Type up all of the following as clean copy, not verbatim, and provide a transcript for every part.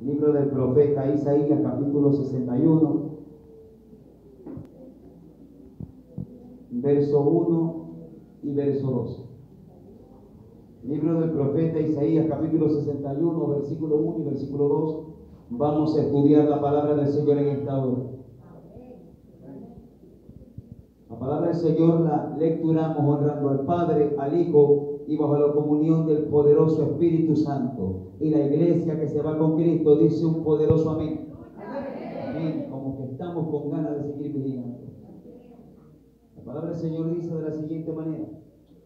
Libro del profeta Isaías, capítulo 61, verso 1 y verso 2. Libro del profeta Isaías, capítulo 61, versículo 1 y versículo 2. Vamos a estudiar la palabra del Señor en esta hora. La palabra del Señor la lecturamos honrando al Padre, al Hijo y bajo la comunión del poderoso Espíritu Santo. Y la iglesia que se va con Cristo dice un poderoso amén. Amén. Como que estamos con ganas de seguir viviendo. La palabra del Señor dice de la siguiente manera: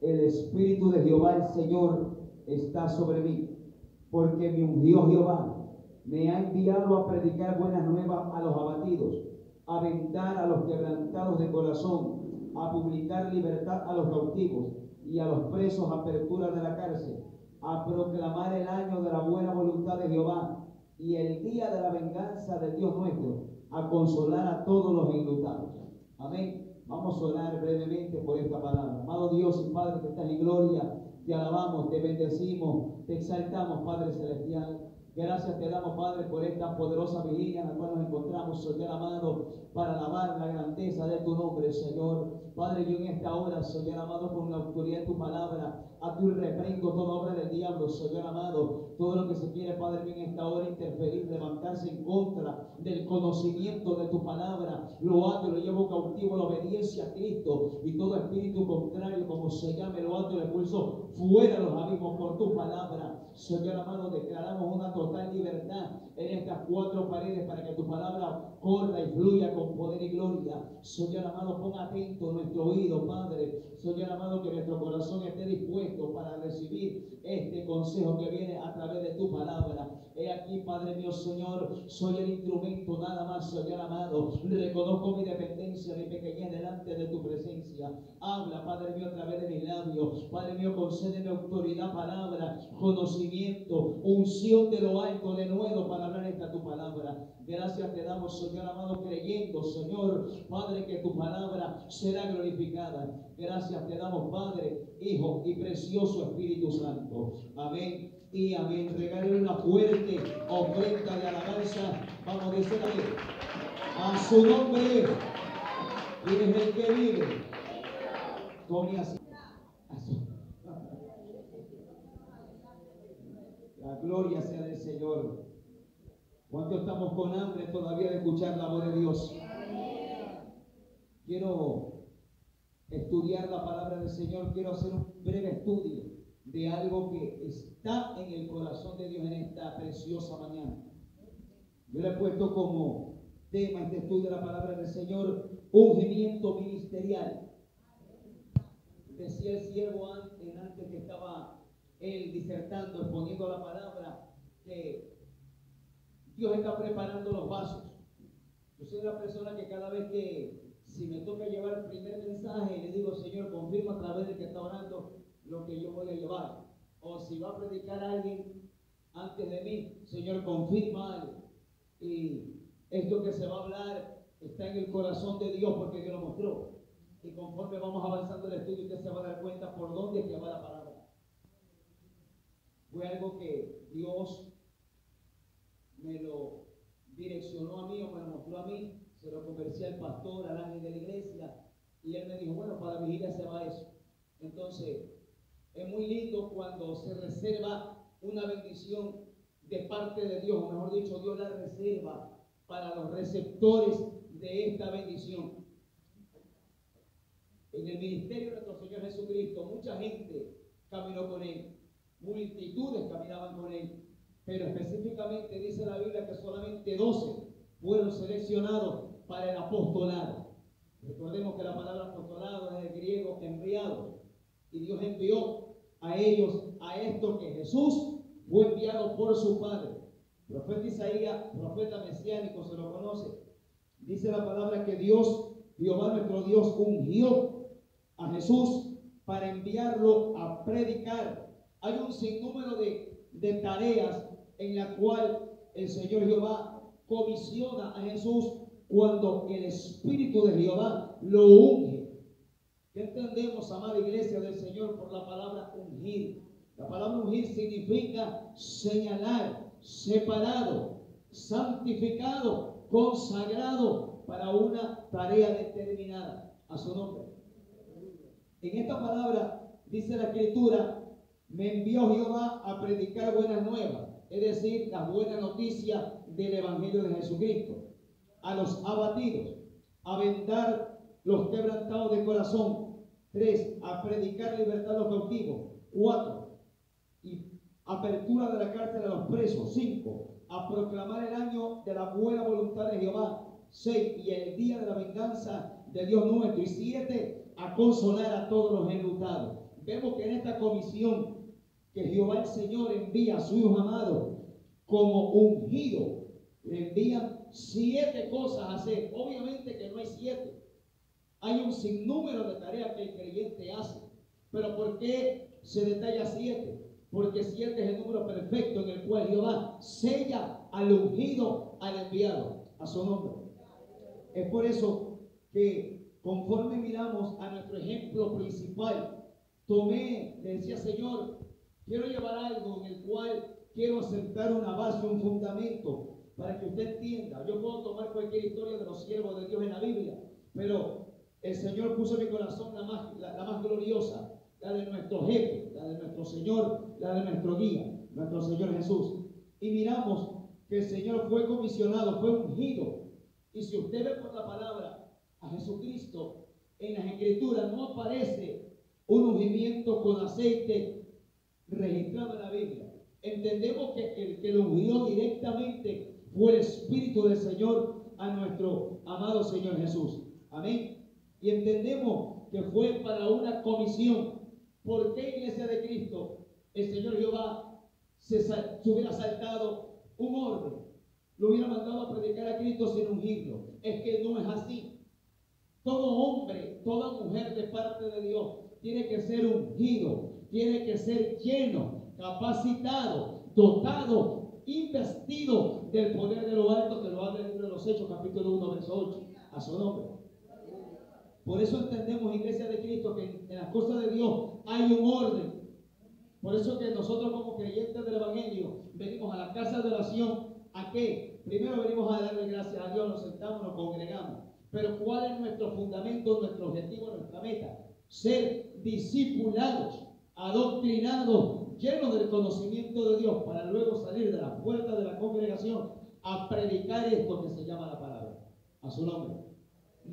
el Espíritu de Jehová el Señor está sobre mí, porque me ungió Jehová. Me ha enviado a predicar buenas nuevas a los abatidos, a vendar a los quebrantados de corazón, a publicar libertad a los cautivos y a los presos apertura de la cárcel, a proclamar el año de la buena voluntad de Jehová y el día de la venganza del Dios nuestro, a consolar a todos los enlutados. Amén. Vamos a orar brevemente por esta palabra. Amado Dios y Padre que estás en gloria, te alabamos, te bendecimos, te exaltamos, Padre celestial. Gracias te damos, Padre, por esta poderosa vigilia en la cual nos encontramos, Señor amado, para alabar la grandeza de tu nombre, Señor. Padre, yo en esta hora, Señor amado, con la autoridad de tu palabra, a ti reprendo toda obra del diablo, Señor amado. Todo lo que se quiere, Padre mío, en esta hora interferir, levantarse en contra del conocimiento de tu palabra, lo hago y lo llevo cautivo a la obediencia a Cristo. Y todo espíritu contrario, como se llame, lo hago y lo expulso fuera de los abismos por tu palabra. Señor amado, declaramos una total libertad en estas cuatro paredes para que tu palabra corra y fluya con poder y gloria. Señor amado, pon atento nuestro oído, Padre. Señor amado, que nuestro corazón esté dispuesto para recibir este consejo que viene a través de tu palabra. He aquí, Padre mío, Señor, soy el instrumento nada más, Señor amado. Reconozco mi dependencia, mi pequeñez delante de tu presencia. Habla, Padre mío, a través de mis labios. Padre mío, concédeme autoridad, palabra, conocimiento, unción de lo alto, de nuevo para hablar esta tu palabra. Gracias te damos, Señor amado, creyendo, Señor, Padre, que tu palabra será glorificada. Gracias te damos, Padre, Hijo y precioso Espíritu Santo. Amén y amén. Regale una fuerte ofrenda de alabanza. Vamos a decir amén. A su nombre. Y desde el que vive. Tome así. La gloria sea del Señor. ¿Cuánto estamos con hambre todavía de escuchar la voz de Dios? Quiero estudiar la palabra del Señor. Quiero hacer un breve estudio de algo que está en el corazón de Dios en esta preciosa mañana. Yo le he puesto como tema este estudio de la palabra del Señor: ungimiento ministerial. Decía el siervo antes que estaba él disertando, exponiendo la palabra, que Dios está preparando los vasos. Yo soy una persona que cada vez que, si me toca llevar el primer mensaje, le digo: Señor, confirma a través de que está orando lo que yo voy a llevar. O si va a predicar a alguien antes de mí, Señor, confirma algo. Y esto que se va a hablar está en el corazón de Dios porque Dios lo mostró. Y conforme vamos avanzando en el estudio, usted se va a dar cuenta por dónde es que va la palabra. Fue algo que Dios me lo direccionó a mí o me lo mostró a mí. Se lo conversé al pastor, al ángel de la iglesia, y él me dijo: bueno, para vigilia se va eso. Entonces, es muy lindo cuando se reserva una bendición de parte de Dios, o mejor dicho, Dios la reserva para los receptores de esta bendición. En el ministerio de nuestro Señor Jesucristo, mucha gente caminó con Él, multitudes caminaban con Él, pero específicamente dice la Biblia que solamente 12 fueron seleccionados para el apostolado. Recordemos que la palabra apostolado es del griego enviado, y Dios envió a ellos, a esto que Jesús fue enviado por su Padre. Profeta Isaías, profeta mesiánico, se lo conoce. Dice la palabra que Dios, Jehová nuestro Dios, ungió a Jesús para enviarlo a predicar. Hay un sinnúmero de tareas en la cual el Señor Jehová comisiona a Jesús cuando el Espíritu de Jehová lo unge. ¿Qué entendemos, amada iglesia del Señor, por la palabra ungir? La palabra ungir significa señalar, separado, santificado, consagrado para una tarea determinada. A su nombre. En esta palabra dice la Escritura: me envió Jehová a predicar buenas nuevas, es decir, la buena noticia del Evangelio de Jesucristo, a los abatidos, a vendar los quebrantados de corazón. 3, a predicar libertad a los cautivos. 4, y apertura de la cárcel a los presos. 5, a proclamar el año de la buena voluntad de Jehová. 6, y el día de la venganza de Dios nuestro. Y 7, a consolar a todos los enlutados. Vemos que en esta comisión que Jehová el Señor envía a su Hijo amado como ungido, le envían 7 cosas a hacer. Obviamente que no hay 7. Hay un sinnúmero de tareas que el creyente hace. Pero ¿por qué se detalla 7? Porque 7 es el número perfecto en el cual Jehová sella al ungido, al enviado, a su nombre. Es por eso que conforme miramos a nuestro ejemplo principal, le decía: Señor, quiero llevar algo en el cual quiero asentar una base, un fundamento, para que usted entienda. Yo puedo tomar cualquier historia de los siervos de Dios en la Biblia, pero el Señor puso en mi corazón la más gloriosa, la de nuestro jefe, la de nuestro Señor, la de nuestro guía, nuestro Señor Jesús. Y miramos que el Señor fue comisionado, fue ungido. Y si usted ve por la palabra a Jesucristo en las Escrituras, no aparece un ungimiento con aceite registrado en la Biblia. Entendemos que el que lo ungió directamente fue el Espíritu del Señor a nuestro amado Señor Jesús. Amén. Y entendemos que fue para una comisión. ¿Por qué, iglesia de Cristo, el Señor Jehová se hubiera saltado un orden? Lo hubiera mandado a predicar a Cristo sin ungirlo. Es que no es así. Todo hombre, toda mujer de parte de Dios tiene que ser ungido, tiene que ser lleno, capacitado, dotado, investido del poder de lo alto, que lo habla el libro de los Hechos, capítulo 1, verso 8, a su nombre. Por eso entendemos, iglesia de Cristo, que en las cosas de Dios hay un orden. Por eso que nosotros como creyentes del Evangelio venimos a la casa de oración. ¿A qué? Primero venimos a darle gracias a Dios, nos sentamos, nos congregamos. Pero ¿cuál es nuestro fundamento, nuestro objetivo, nuestra meta? Ser discipulados, adoctrinados, llenos del conocimiento de Dios, para luego salir de la puerta de la congregación a predicar esto que se llama la palabra. A su nombre.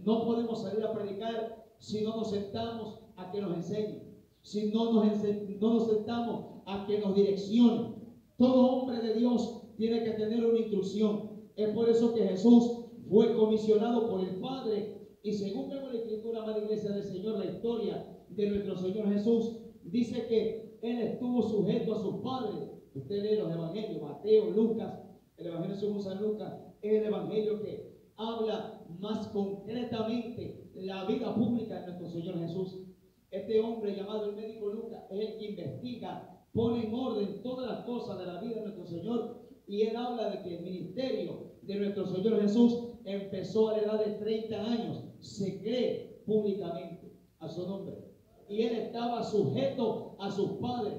No podemos salir a predicar si no nos sentamos a que nos enseñen, si no nos sentamos a que nos direccionen. Todo hombre de Dios tiene que tener una instrucción. Es por eso que Jesús fue comisionado por el Padre. Y según vemos la Escritura, amada iglesia del Señor, la historia de nuestro Señor Jesús, dice que Él estuvo sujeto a sus padres. Usted lee los evangelios, Mateo, Lucas, el evangelio según San Lucas, es el evangelio que habla más concretamente la vida pública de nuestro Señor Jesús. Este hombre llamado el médico Lucas es el que investiga, pone en orden todas las cosas de la vida de nuestro Señor, y él habla de que el ministerio de nuestro Señor Jesús empezó a la edad de 30 años, se cree públicamente, a su nombre, y él estaba sujeto a sus padres,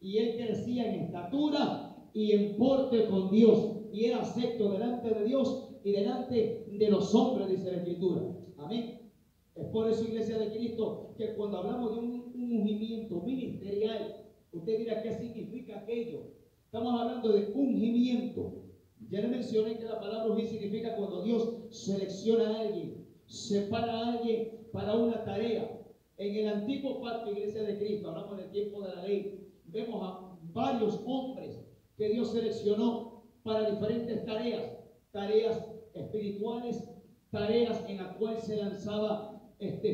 y él crecía en estatura y en porte con Dios, y era acepto delante de Dios y delante de los hombres, dice la Escritura. Amén. Es por eso, iglesia de Cristo, que cuando hablamos de un ungimiento ministerial, usted dirá: ¿qué significa aquello? Estamos hablando de ungimiento. Ya le mencioné que la palabra ungir significa cuando Dios selecciona a alguien, separa a alguien para una tarea. En el antiguo pacto, iglesia de Cristo, hablamos del tiempo de la ley, vemos a varios hombres que Dios seleccionó para diferentes tareas espirituales, tareas en las cuales se lanzaba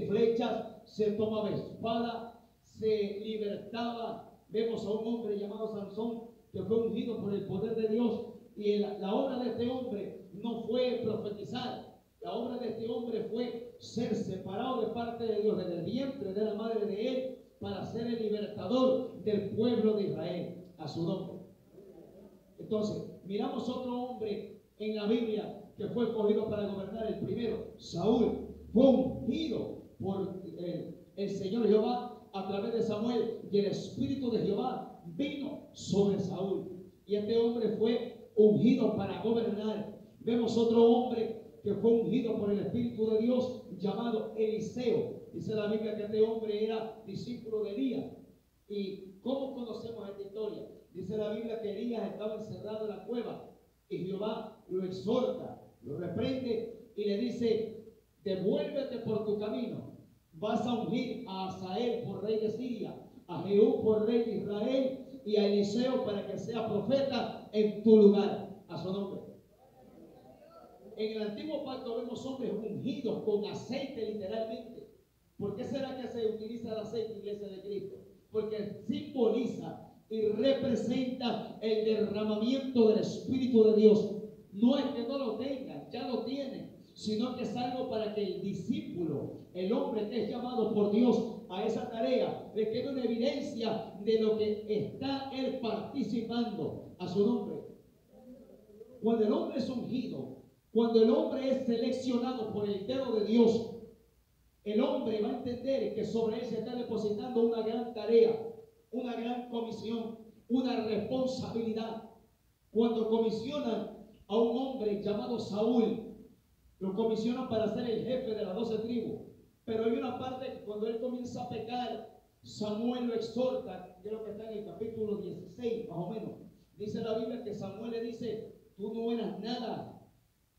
flechas, se tomaba espada, se libertaba. Vemos a un hombre llamado Sansón que fue ungido por el poder de Dios, y la obra de este hombre no fue profetizar. La obra de este hombre fue ser separado de parte de Dios, desde el vientre de la madre de él, para ser el libertador del pueblo de Israel, a su nombre. Entonces, miramos otro hombre en la Biblia que fue escogido para gobernar. El primero, Saúl, fue ungido por el Señor Jehová a través de Samuel, y el Espíritu de Jehová vino sobre Saúl. Y este hombre fue ungido para gobernar. Vemos otro hombre que fue ungido por el Espíritu de Dios llamado Eliseo. Dice la Biblia que este hombre era discípulo de Elías. ¿Y cómo conocemos esta historia? Dice la Biblia que Elías estaba encerrado en la cueva y Jehová lo exhorta, lo reprende y le dice: devuélvete por tu camino. Vas a ungir a Hazael por rey de Siria, a Jehú por rey de Israel y a Eliseo para que sea profeta en tu lugar. A su nombre. En el antiguo pacto vemos hombres ungidos con aceite, literalmente. ¿Por qué será que se utiliza el aceite, iglesia de Cristo? Porque simboliza y representa el derramamiento del Espíritu de Dios. No es que no lo tengan, ya lo tienen, sino que es algo para que el discípulo, el hombre que es llamado por Dios a esa tarea, le quede una evidencia de lo que está él participando. A su nombre. Cuando el hombre es ungido, cuando el hombre es seleccionado por el dedo de Dios, el hombre va a entender que sobre él se está depositando una gran tarea, una gran comisión, una responsabilidad. Cuando comisionan a un hombre llamado Saúl, lo comisionan para ser el jefe de las 12 tribus. Pero hay una parte que cuando él comienza a pecar, Samuel lo exhorta, creo que está en el capítulo 16, más o menos. Dice la Biblia que Samuel le dice: tú no eras nada,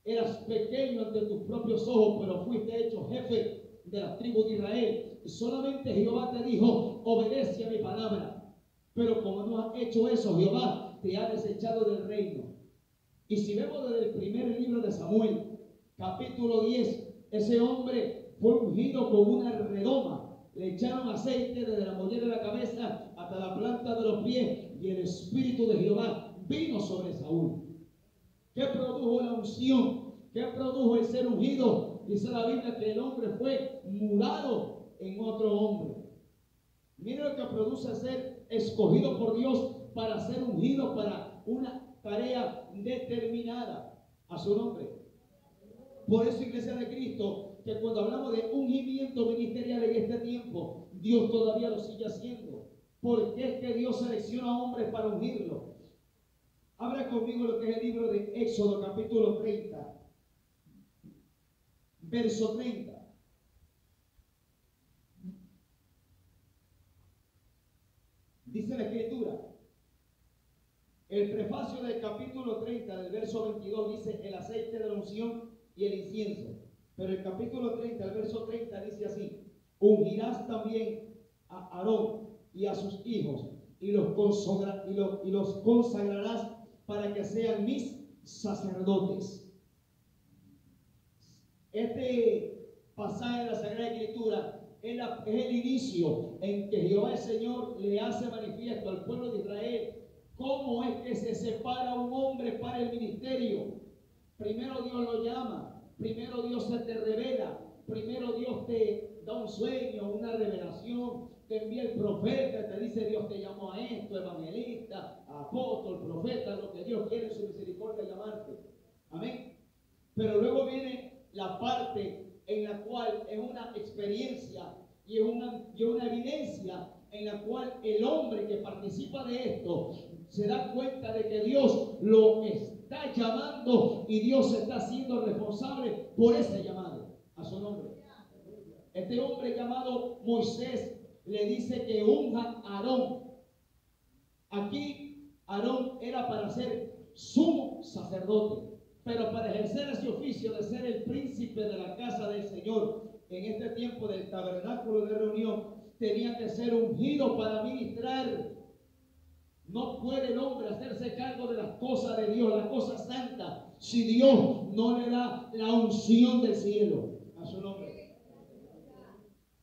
eras pequeño ante tus propios ojos, pero fuiste hecho jefe de la tribu de Israel. Y solamente Jehová te dijo: obedece a mi palabra. Pero como no has hecho eso, Jehová te ha desechado del reino. Y si vemos desde el primer libro de Samuel, capítulo 10, ese hombre fue ungido con una redoma. Le echaron aceite desde la mollera de la cabeza hasta la planta de los pies, y el Espíritu de Jehová vino sobre Saúl. ¿Qué produjo la unción? ¿Qué produjo el ser ungido? Dice la Biblia que el hombre fue mudado en otro hombre. Mira lo que produce ser escogido por Dios para ser ungido para una tarea determinada. A su nombre. Por eso, iglesia de Cristo, que cuando hablamos de ungimiento ministerial en este tiempo, Dios todavía lo sigue haciendo. ¿Por qué es que Dios selecciona a hombres para ungirlo? Abra conmigo lo que es el libro de Éxodo, capítulo 30, verso 30. Dice la Escritura, el prefacio del capítulo 30, del verso 22, dice el aceite de la unción y el incienso. Pero el capítulo 30, el verso 30 dice así: ungirás también a Aarón y a sus hijos y los consagrarás para que sean mis sacerdotes. Este pasaje de la Sagrada Escritura es el inicio en que Jehová el Señor le hace manifiesto al pueblo de Israel cómo es que se separa un hombre para el ministerio. Primero Dios lo llama, primero Dios se te revela, primero Dios te da un sueño, una revelación, te envía el profeta, te dice: Dios te llamó a esto, evangelista, apóstol, profeta, lo que Dios quiere en su misericordia llamarte. Amén. Pero luego viene la parte en la cual es una experiencia y es una evidencia en la cual el hombre que participa de esto se da cuenta de que Dios lo está llamando y Dios se está haciendo responsable por ese llamado. A su nombre. Este hombre llamado Moisés le dice que unja a Aarón. Aquí Aarón era para ser sumo sacerdote, pero para ejercer ese oficio de ser el príncipe de la casa del Señor en este tiempo del tabernáculo de reunión, tenía que ser ungido para ministrar. No puede el hombre hacerse cargo de las cosas de Dios, las cosas santas, si Dios no le da la unción del cielo. A su nombre.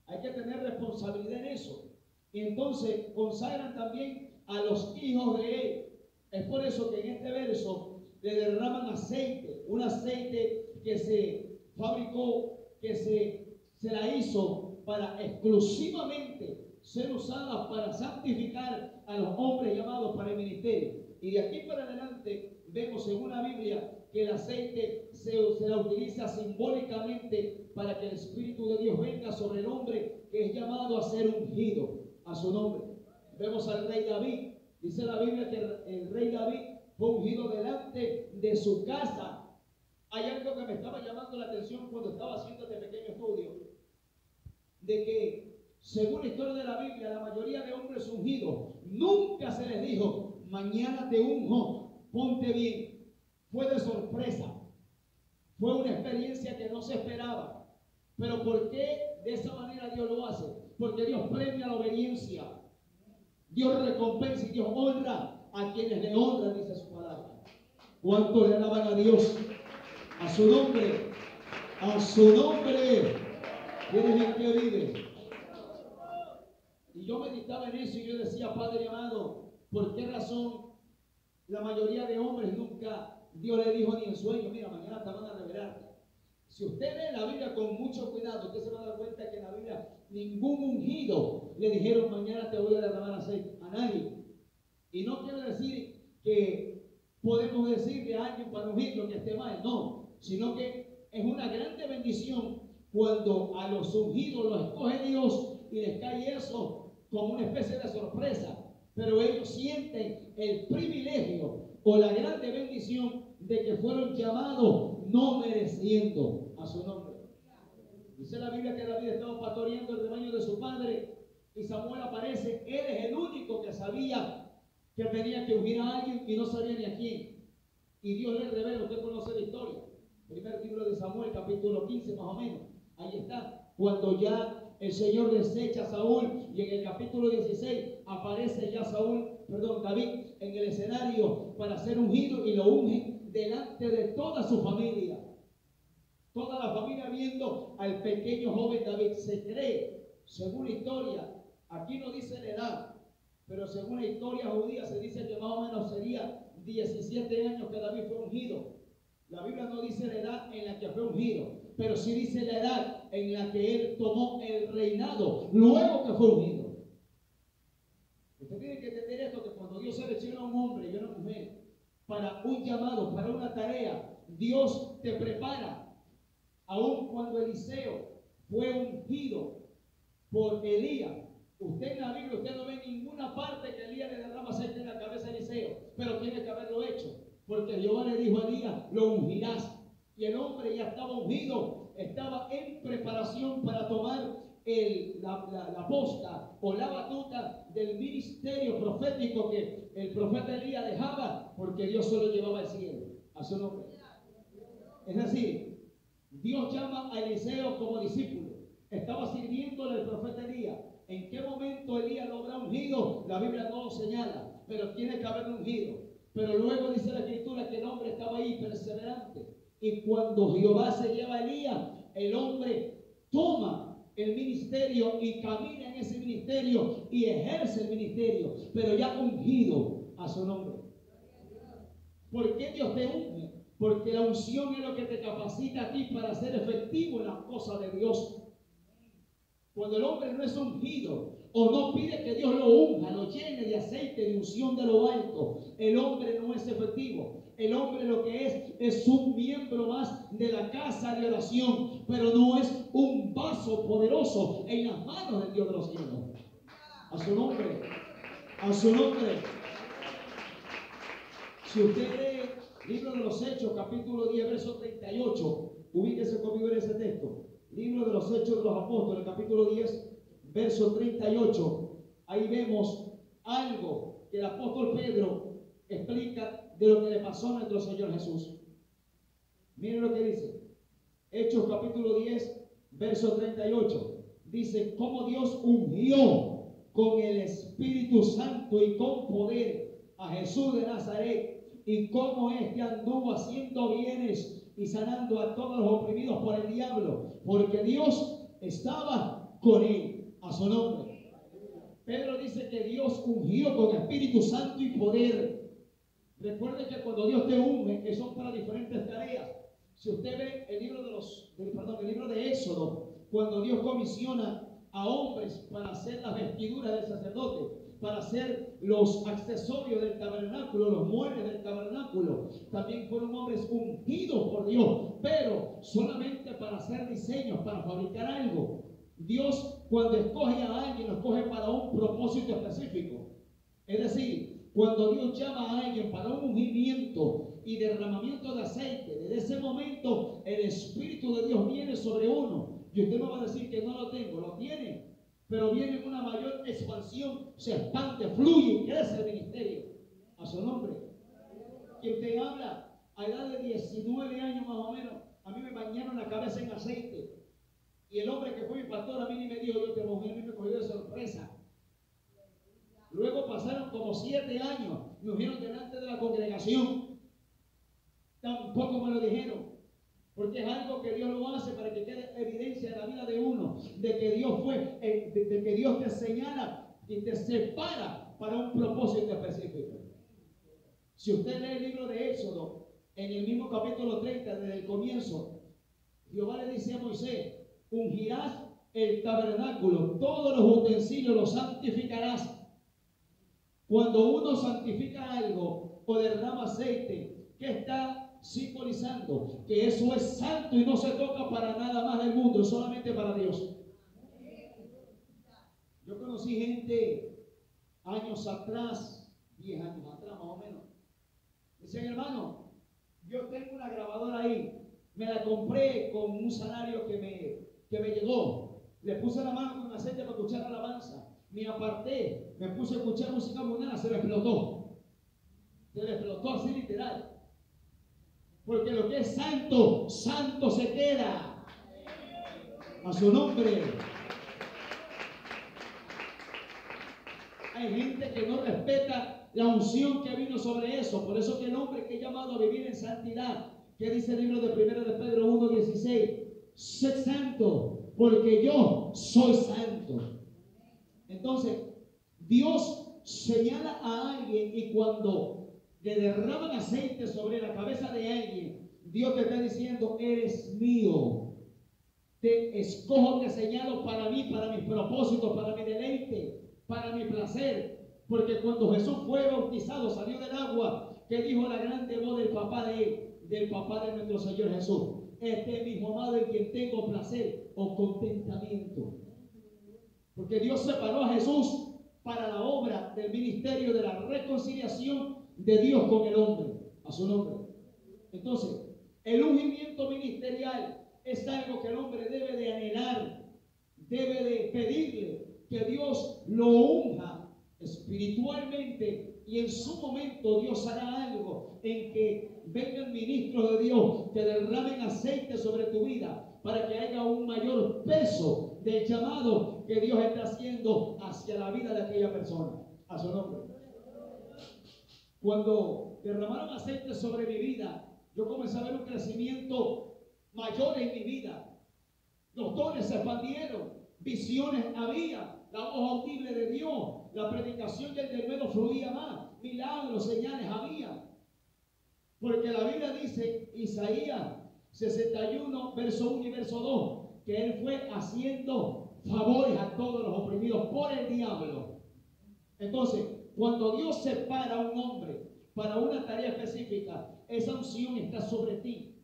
Hay que tener responsabilidad en eso. Y entonces consagran también a los hijos de él. Es por eso que en este verso le derraman aceite, un aceite que se fabricó, que se la hizo para exclusivamente ser usada para santificar a los hombres llamados para el ministerio. Y de aquí para adelante vemos en una Biblia que el aceite se la utiliza simbólicamente para que el Espíritu de Dios venga sobre el hombre que es llamado a ser ungido. A su nombre. Vemos al rey David. Dice la Biblia que el rey David fue ungido delante de su casa. Hay algo que me estaba llamando la atención cuando estaba haciendo este pequeño estudio, de que según la historia de la Biblia, la mayoría de hombres ungidos, nunca se les dijo, mañana te unjo, ponte bien. Fue de sorpresa, fue una experiencia que no se esperaba. Pero ¿por qué de esa manera Dios lo hace? Porque Dios premia la obediencia, Dios recompensa y Dios honra a quienes le honran, dice su palabra. ¿Cuánto le alaban a Dios? A su nombre, a su nombre. ¿Quién es el que vive? Y yo meditaba en eso y yo decía, Padre amado, ¿por qué razón la mayoría de hombres nunca Dios le dijo ni en sueño, mira, mañana te van a revelarte? Si usted lee la Biblia con mucho cuidado, usted se va a dar cuenta que en la Biblia ningún ungido le dijeron, mañana te voy a derramar aceite, a nadie. Y no quiere decir que podemos decirle a alguien para ungirlo que esté mal, no, sino que es una grande bendición cuando a los ungidos los escoge Dios y les cae eso como una especie de sorpresa, pero ellos sienten el privilegio o la grande bendición de que fueron llamados no mereciendo a su nombre. Dice la Biblia que David estaba pastoreando el rebaño de su padre y Samuel aparece. Él es el único que sabía que tenía que ungir a alguien y no sabía ni a quién. Y Dios le revela, usted conoce la historia. Primer libro de Samuel, capítulo 15 más o menos. Ahí está, cuando ya el Señor desecha a Saúl y en el capítulo 16 aparece ya David en el escenario para ser ungido y lo ungen delante de toda su familia. Toda la familia viendo al pequeño joven David. Se cree, según la historia, aquí no dice la edad, pero según la historia judía se dice que más o menos sería 17 años que David fue ungido. La Biblia no dice la edad en la que fue ungido, pero sí dice la edad en la que él tomó el reinado luego que fue ungido. Usted tiene que entender esto, que cuando Dios selecciona a un hombre y a una mujer para un llamado, para una tarea, Dios te prepara. Aun cuando Eliseo fue ungido por Elías, usted en la Biblia, usted no ve en ninguna parte que Elías le derrama aceite en la cabeza a Eliseo, pero tiene que haberlo hecho, porque Jehová le dijo a Elías, lo ungirás. Y el hombre ya estaba ungido, estaba en preparación para tomar la posta o la batuta del ministerio profético que el profeta Elías dejaba, porque Dios solo llevaba al cielo, a su nombre. Es decir, Dios llama a Eliseo como discípulo. Estaba sirviéndole al profeta Elías. ¿En qué momento Elías lo habrá ungido? La Biblia no lo señala, pero tiene que haberlo ungido. Pero luego dice la Escritura que el hombre estaba ahí perseverante. Y cuando Jehová se lleva a Elías, el hombre toma el ministerio y camina en ese ministerio y ejerce el ministerio, pero ya ungido a su nombre. ¿Por qué Dios te unge? Porque la unción es lo que te capacita a ti para ser efectivo en las cosas de Dios. Cuando el hombre no es ungido o no pide que Dios lo unja, lo llene de aceite, de unción de lo alto, el hombre no es efectivo. El hombre lo que es un miembro más de la casa de oración, pero no es un vaso poderoso en las manos del Dios de los cielos. A su nombre, a su nombre. Si usted lee Libro de los Hechos, capítulo 10, verso 38. Ubíquese conmigo en ese texto. Libro de los Hechos de los Apóstoles, capítulo 10, verso 38. Ahí vemos algo que el apóstol Pedro explica de lo que le pasó a nuestro Señor Jesús. Miren lo que dice. Hechos, capítulo 10, verso 38. Dice, cómo Dios ungió con el Espíritu Santo y con poder a Jesús de Nazaret, y cómo éste anduvo haciendo bienes y sanando a todos los oprimidos por el diablo, porque Dios estaba con él. A su nombre. Pedro dice que Dios ungió con Espíritu Santo y poder. Recuerde que cuando Dios te unge, que son para diferentes tareas. Si usted ve el libro de Éxodo, cuando Dios comisiona a hombres para hacer las vestiduras del sacerdote, para hacer los accesorios del tabernáculo, los muebles del tabernáculo, también fueron hombres ungidos por Dios, pero solamente para hacer diseños, para fabricar algo. Dios, cuando escoge a alguien, lo escoge para un propósito específico. Es decir, Cuando Dios llama a alguien para un ungimiento y derramamiento de aceite, desde ese momento el Espíritu de Dios viene sobre uno. Y usted me va a decir que no lo tengo, lo tiene, pero viene en una mayor expansión, se expande, fluye y crece el ministerio. A su nombre. Quien te habla a edad de 19 años más o menos, a mí me bañaron la cabeza en aceite. Y el hombre que fue mi pastor a mí ni me dijo, yo te mojé, a mí me cogió de sorpresa. Luego pasaron como 7 años, me ungieron delante de la congregación. Tampoco me lo dijeron, porque es algo que Dios lo hace para que quede evidencia en la vida de uno, de que Dios de que Dios te señala y te separa para un propósito específico. Si usted lee el libro de Éxodo, en el mismo capítulo 30, desde el comienzo, Jehová le dice a Moisés, ungirás el tabernáculo, todos los utensilios los santificarás. Cuando uno santifica algo o derrama aceite, ¿qué está simbolizando? Que eso es santo y no se toca para nada más del mundo, solamente para Dios. Yo conocí gente años atrás, 10 años atrás más o menos. Decían, hermano, yo tengo una grabadora ahí, me la compré con un salario que me llegó. Le puse la mano con aceite para escuchar alabanza. Me aparté, me puse a escuchar música mundana, se me explotó. Se le explotó así literal. Porque lo que es santo, santo se queda. A su nombre. Hay gente que no respeta la unción que vino sobre eso. Por eso que el hombre que es llamado a vivir en santidad, que dice el libro de 1 de Pedro 1:16, sé santo, porque yo soy santo. Entonces, Dios señala a alguien y cuando le derraman aceite sobre la cabeza de alguien, Dios te está diciendo, eres mío. Te escojo, te señalo para mí, para mis propósitos, para mi deleite, para mi placer. Porque cuando Jesús fue bautizado, salió del agua, que dijo la grande voz del papá de él, del papá de nuestro Señor Jesús. Este mismo amado en quien tengo placer o contentamiento. Porque Dios separó a Jesús para la obra del ministerio de la reconciliación de Dios con el hombre, a su nombre. Entonces, el ungimiento ministerial es algo que el hombre debe de anhelar, debe de pedirle que Dios lo unja espiritualmente y en su momento Dios hará algo en que vengan ministros de Dios que derramen aceite sobre tu vida para que haya un mayor peso del llamado que Dios está haciendo hacia la vida de aquella persona, a su nombre. Cuando derramaron aceite sobre mi vida, yo comencé a ver un crecimiento mayor en mi vida. Los dones se expandieron, visiones había, la voz audible de Dios, la predicación del denuedo fluía más, milagros, señales había. Porque la Biblia dice, Isaías 61, verso 1 y verso 2, que él fue haciendo favores a todos los oprimidos por el diablo. Entonces, cuando Dios separa a un hombre para una tarea específica, esa unción está sobre ti.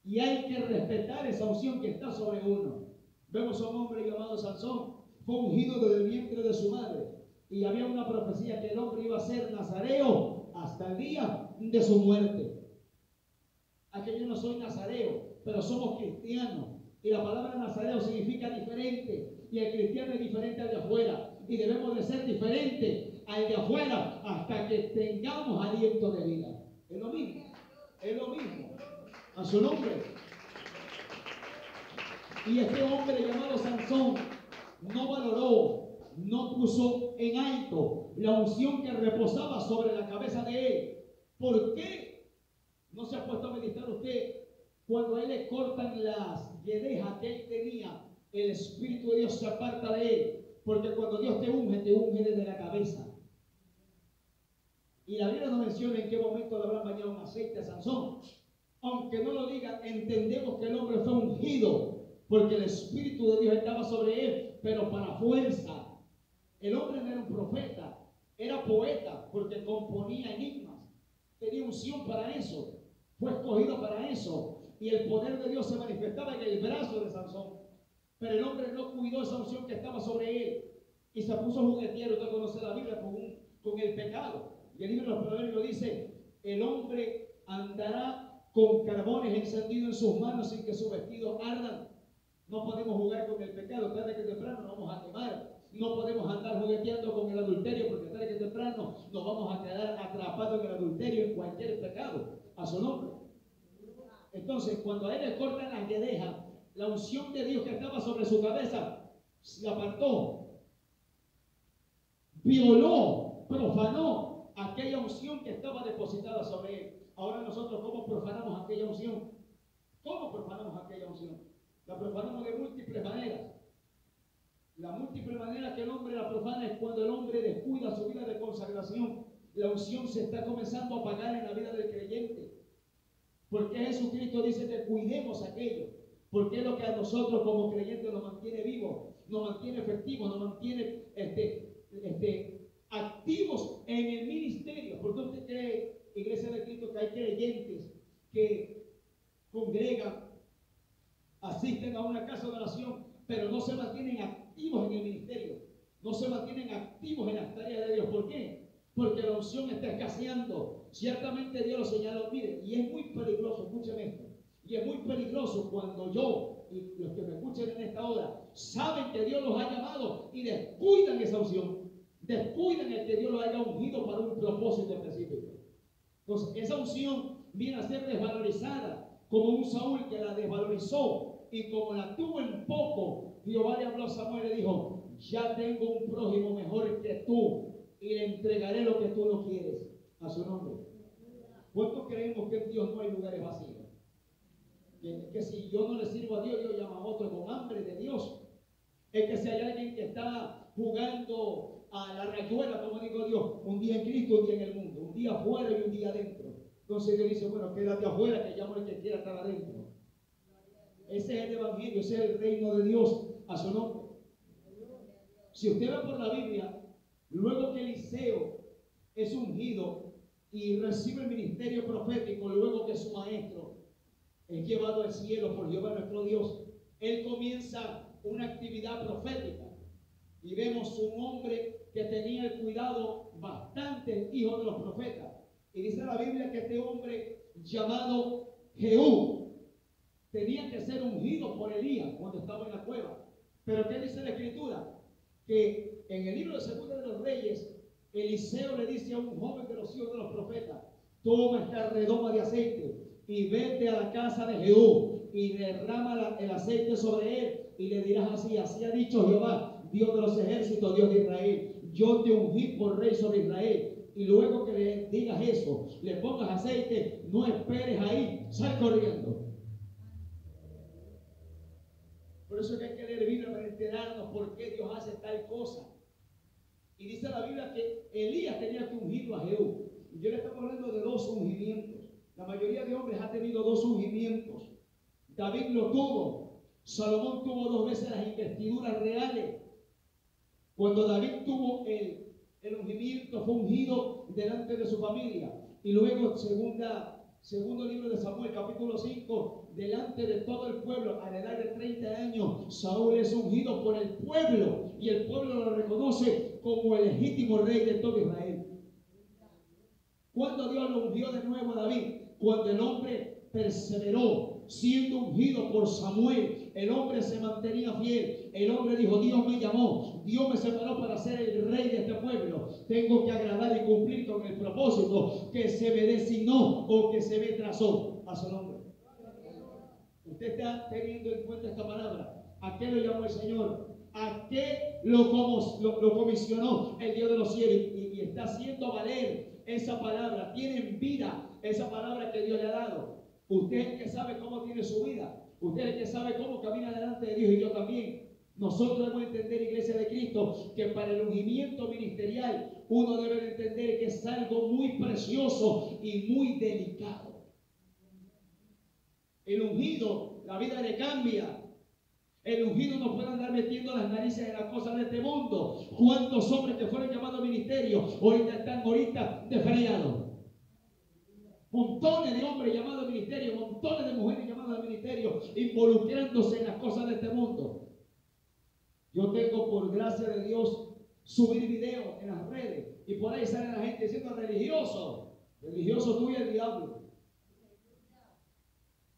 Y hay que respetar esa unción que está sobre uno. Vemos a un hombre llamado Sansón, fue ungido desde el vientre de su madre. Y había una profecía que el hombre iba a ser nazareo hasta el día de su muerte. Aquí yo no soy nazareo, pero somos cristianos. Y la palabra nazareo significa diferente. Y el cristiano es diferente al de afuera. Y debemos de ser diferentes al de afuera hasta que tengamos aliento de vida. Es lo mismo. Es lo mismo. A su nombre. Y este hombre llamado Sansón no valoró, no puso en alto la unción que reposaba sobre la cabeza de él. ¿Por qué no se ha puesto a meditar usted cuando a él le cortan las guedejas que él tenía? El Espíritu de Dios se aparta de él, porque cuando Dios te unge desde la cabeza. Y la Biblia no menciona en qué momento le habrán bañado un aceite a Sansón. Aunque no lo diga, entendemos que el hombre fue ungido, porque el Espíritu de Dios estaba sobre él, pero para fuerza. El hombre no era un profeta, era poeta, porque componía enigmas. Tenía unción para eso, fue escogido para eso, y el poder de Dios se manifestaba en el brazo de Sansón. Pero el hombre no cuidó esa unción que estaba sobre él y se puso juguetiero. Usted conoce la Biblia con el pecado. Y el libro de los Proverbios dice, el hombre andará con carbones encendidos en sus manos sin que sus vestidos ardan. No podemos jugar con el pecado, tarde que temprano nos vamos a quemar. No podemos andar jugueteando con el adulterio, porque tarde que temprano nos vamos a quedar atrapados en el adulterio, en cualquier pecado, a su nombre. Entonces, cuando a él le cortan las guedejas, la unción de Dios que estaba sobre su cabeza se apartó, violó, profanó aquella unción que estaba depositada sobre él. Ahora nosotros, ¿cómo profanamos aquella unción? ¿Cómo profanamos aquella unción? La profanamos de múltiples maneras. La múltiple manera que el hombre la profana es cuando el hombre descuida su vida de consagración. La unción se está comenzando a apagar en la vida del creyente. Porque Jesucristo dice que cuidemos aquello. Porque es lo que a nosotros como creyentes nos mantiene vivos, nos mantiene efectivos, nos mantiene activos en el ministerio. Porque usted cree, Iglesia de Cristo, que hay creyentes que congregan, asisten a una casa de oración, pero no se mantienen activos en el ministerio, no se mantienen activos en las tareas de Dios. ¿Por qué? Porque la unción está escaseando. Ciertamente Dios lo señaló. Mire, y es muy peligroso, escúcheme esto, y es muy peligroso cuando yo y los que me escuchen en esta hora saben que Dios los ha llamado y descuidan esa unción, descuidan el que Dios los haya ungido para un propósito específico. Entonces, esa unción viene a ser desvalorizada, como un Saúl que la desvalorizó, y como la tuvo en poco, Jehová le habló a Samuel y le dijo, ya tengo un prójimo mejor que tú, y le entregaré lo que tú no quieres, a su nombre. ¿Cuántos creemos que en Dios no hay lugares vacíos? Que si yo no le sirvo a Dios, Dios llama a otro con hambre de Dios. Es que si hay alguien que está jugando a la rayuela, como digo Dios, un día en Cristo, un día en el mundo, un día afuera y un día adentro. Entonces Dios dice, bueno, quédate afuera, que llamo al que quiera estar adentro. Ese es el evangelio, ese es el reino de Dios, a su nombre. Si usted va por la Biblia, luego que Eliseo es ungido y recibe el ministerio profético, luego que su maestro es llevado al cielo por Jehová nuestro Dios, él comienza una actividad profética. Y vemos un hombre que tenía el cuidado bastante, hijo de los profetas. Y dice la Biblia que este hombre llamado Jehú tenía que ser ungido por Elías cuando estaba en la cueva. Pero ¿qué dice la Escritura? Que en el libro de Segunda de los Reyes, Eliseo le dice a un joven de los hijos de los profetas, toma esta redoma de aceite y vete a la casa de Jehú y derrama el aceite sobre él y le dirás así, así ha dicho Jehová, Dios de los ejércitos, Dios de Israel, yo te ungí por rey sobre Israel. Y luego que le digas eso, le pongas aceite, no esperes ahí, sal corriendo. Por eso es que hay que leer Biblia para enterarnos por qué Dios hace tal cosa. Y dice la Biblia que Elías tenía que ungirlo a Jehú. Y yo le estaba hablando de dos ungimientos. La mayoría de hombres ha tenido dos ungimientos. David lo tuvo. Salomón tuvo 2 veces las investiduras reales. Cuando David tuvo el ungimiento, fue ungido delante de su familia. Y luego, segundo libro de Samuel, capítulo 5, delante de todo el pueblo, a la edad de 30 años, Saúl es ungido por el pueblo. Y el pueblo lo reconoce como el legítimo rey de todo Israel. ¿Cuándo Dios lo ungió de nuevo a David? Cuando el hombre perseveró, siendo ungido por Samuel, el hombre se mantenía fiel. El hombre dijo, Dios me llamó, Dios me separó para ser el rey de este pueblo. Tengo que agradar y cumplir con el propósito que se me designó o que se me trazó, a su nombre. Usted está teniendo en cuenta esta palabra. ¿A qué lo llamó el Señor? ¿A qué lo comisionó el Dios de los cielos? Y está haciendo valer esa palabra. Tiene en vida esa palabra que Dios le ha dado. Usted es el que sabe cómo tiene su vida. Usted es el que sabe cómo camina delante de Dios, y yo también. Nosotros debemos entender, Iglesia de Cristo, que para el ungimiento ministerial uno debe de entender que es algo muy precioso y muy delicado. El ungido, la vida le cambia. El ungido no puede andar metiendo las narices en las cosas de este mundo. ¿Cuántos hombres que fueron llamados a ministerio ahorita están desfriados? Montones de hombres llamados al ministerio, montones de mujeres llamadas al ministerio, involucrándose en las cosas de este mundo. Yo tengo, por gracia de Dios, subir videos en las redes Y por ahí sale la gente diciendo religioso. Religioso tú y el diablo.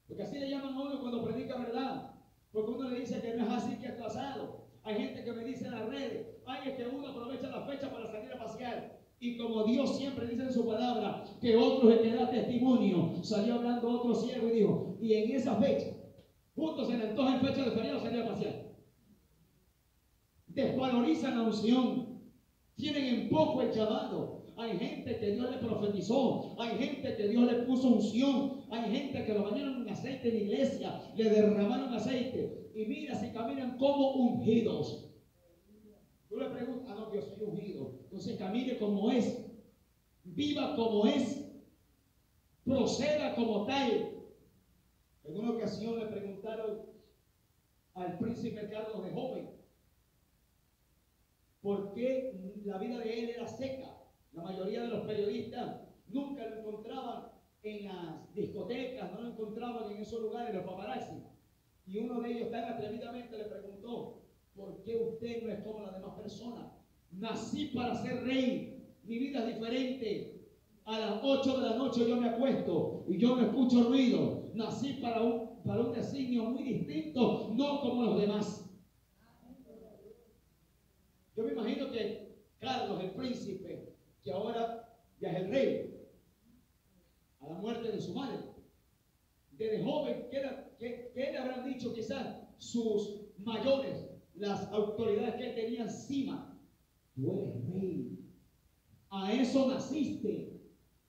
Porque así le llaman a uno cuando predica verdad. Porque uno le dice que no es así, que es pasado. Hay gente que me dice en las redes, ay, es que uno aprovecha la fecha para salir a pasear. Y como Dios siempre dice en su palabra, que otro es el que da testimonio, salió hablando otro siervo y dijo, y en esa fecha, justo se le antoja en fecha de feriado salir a pasear. Desvalorizan la unción, tienen en poco el llamado. Hay gente que Dios le profetizó, hay gente que Dios le puso unción, hay gente que lo bañaron en aceite en la iglesia, le derramaron aceite, y mira si caminan como ungidos. Tú le preguntas, ah no, yo soy ungido. Entonces camine como es, viva como es, proceda como tal. En una ocasión le preguntaron al príncipe Carlos de joven, ¿por qué la vida de él era seca? La mayoría de los periodistas nunca lo encontraban en las discotecas, no lo encontraban en esos lugares, los paparazzi. Y uno de ellos tan atrevidamente le preguntó, ¿por qué usted no es como las demás personas? Nací para ser rey, mi vida es diferente. A las 8 de la noche yo me acuesto y yo no escucho ruido. Nací para un designio muy distinto, no como los demás. Yo me imagino que Carlos, el príncipe, que ahora ya es el rey, a la muerte de su madre, desde joven, ¿qué le habrán dicho quizás sus mayores, las autoridades que él tenía encima? Tú eres rey, a eso naciste,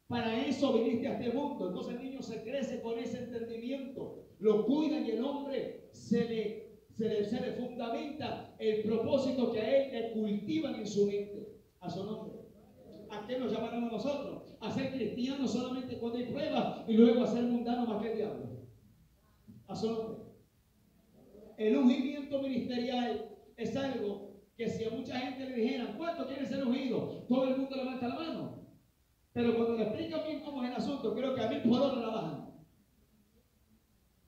para eso viniste a este mundo. Entonces el niño se crece con ese entendimiento, lo cuidan y el hombre se le fundamenta el propósito que a él le cultivan en su mente, a su nombre. ¿A qué nos llamaron a nosotros? A ser cristianos solamente cuando hay pruebas y luego a ser mundanos más que el diablo. A su nombre. El ungimiento ministerial es algo que si a mucha gente le dijeran, ¿cuánto quieren ser ungidos? Todo el mundo levanta la mano. Pero cuando le explican bien cómo es el asunto, creo que a 1000 por hora la bajan.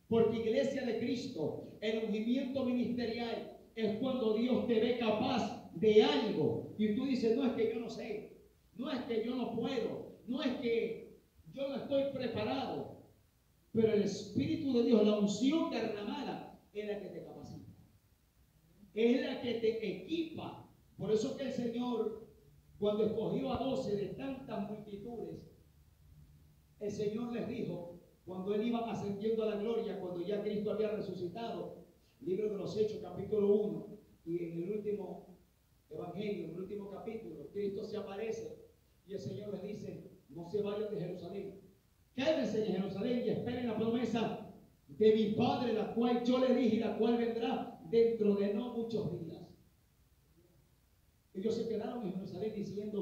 Porque iglesia de Cristo, el ungimiento ministerial es cuando Dios te ve capaz de algo. Y tú dices, no es que yo no sé, no es que yo no puedo, no es que yo no estoy preparado. Pero el Espíritu de Dios, la unción derramada, es la que te capacita. Es la que te equipa. Por eso que el Señor, cuando escogió a 12 de tantas multitudes, el Señor les dijo, cuando Él iba ascendiendo a la gloria, cuando ya Cristo había resucitado, libro de los Hechos, capítulo 1, y en el último evangelio, en el último capítulo, Cristo se aparece y el Señor les dice, no se vayan de Jerusalén, quédense en Jerusalén y esperen la promesa de mi Padre, la cual yo le dije y la cual vendrá dentro de no muchos días. Ellos se quedaron en Jerusalén diciendo,